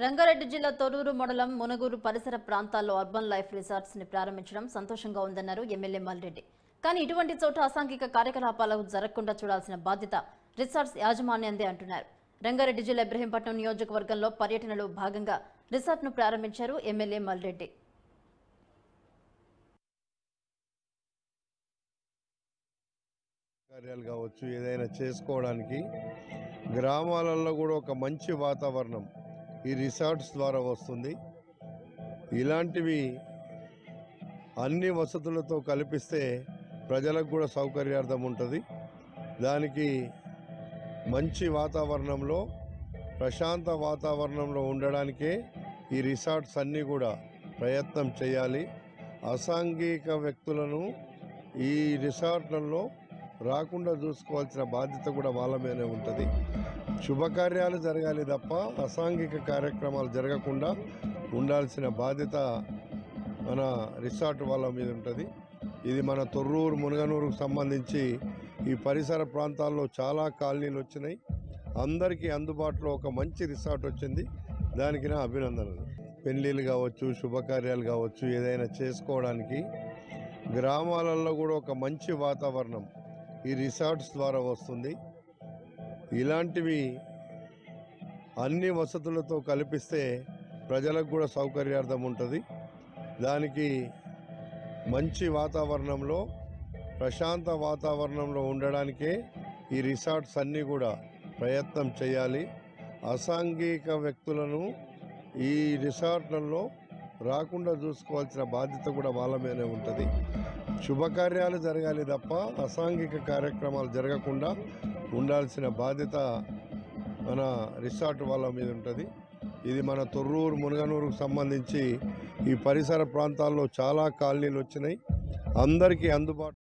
రంగారెడ్డి జిల్లా తొర్రూరు మండలం మునగూరు పరిసర ప్రాంతాల్లో అర్బన్ లైఫ్ రిసార్ట్స్ ని ప్రారంభించడం సంతోషంగా ఉందన్నారు ఎమ్మెల్యే మల్రెడ్డి. కానీ ఇటువంటి చోట అసాంఘిక కార్యకలాపాలు జరగకుండా చూడాల్సిన బాధ్యత రిసార్ట్స్ యాజమాన్యందే అంటున్నారు. రంగారెడ్డి జిల్లా ఇబ్రహీంపట్నం నియోజకవర్గంలో పర్యటనలో భాగంగా రిసార్ట్ను ప్రారంభించారు ఎమ్మెల్యే మల్రెడ్డి. కార్యాలు కావచ్చు, ఏదైనా చేసుకోవడానికి గ్రామాలలో కూడా ఒక మంచి వాతావరణం ఈ రిసార్ట్స్ ద్వారా వస్తుంది. ఇలాంటివి అన్ని వసతులతో కల్పిస్తే ప్రజలకు కూడా సౌకర్యార్థం ఉంటుంది. దానికి మంచి వాతావరణంలో, ప్రశాంత వాతావరణంలో ఉండడానికే ఈ రిసార్ట్స్ అన్నీ కూడా ప్రయత్నం చేయాలి. అసాంఘిక వ్యక్తులను ఈ రిసార్ట్లలో రాకుండా చూసుకోవాల్సిన బాధ్యత కూడా వాళ్ళ మీదనే ఉంటుంది. శుభకార్యాలు జరగాలి తప్ప అసాంఘిక కార్యక్రమాలు జరగకుండా ఉండాల్సిన బాధ్యత మన రిసార్ట్ వాళ్ళ మీద ఉంటుంది. ఇది మన తొర్రూరు మునగనూరుకు సంబంధించి ఈ పరిసర ప్రాంతాల్లో చాలా కాలనీలు వచ్చినాయి. అందరికీ అందుబాటులో ఒక మంచి రిసార్ట్ వచ్చింది. దానికి నా అభినందనలు. పెళ్ళిళ్ళు కావచ్చు, శుభకార్యాలు కావచ్చు, ఏదైనా చేసుకోవడానికి గ్రామాలలో కూడా ఒక మంచి వాతావరణం ఈ రిసార్ట్స్ ద్వారా వస్తుంది. ఇలాంటివి అన్ని వసతులతో కల్పిస్తే ప్రజలకు కూడా సౌకర్యార్థం ఉంటుంది. దానికి మంచి వాతావరణంలో, ప్రశాంత వాతావరణంలో ఉండడానికే ఈ రిసార్ట్స్ అన్నీ కూడా ప్రయత్నం చేయాలి. అసాంఘిక వ్యక్తులను ఈ రిసార్ట్లలో రాకుండా చూసుకోవాల్సిన బాధ్యత కూడా వాళ్ళ మీదనే ఉంటుంది. శుభకార్యాలు జరగాలి తప్ప అసాంఘిక కార్యక్రమాలు జరగకుండా ఉండాల్సిన బాధ్యత మన రిసార్ట్ వాళ్ళ మీద ఉంటుంది. ఇది మన తొర్రూరు మునగనూరుకు సంబంధించి ఈ పరిసర ప్రాంతాల్లో చాలా కాలనీలు వచ్చినాయి. అందరికీ అందుబాటు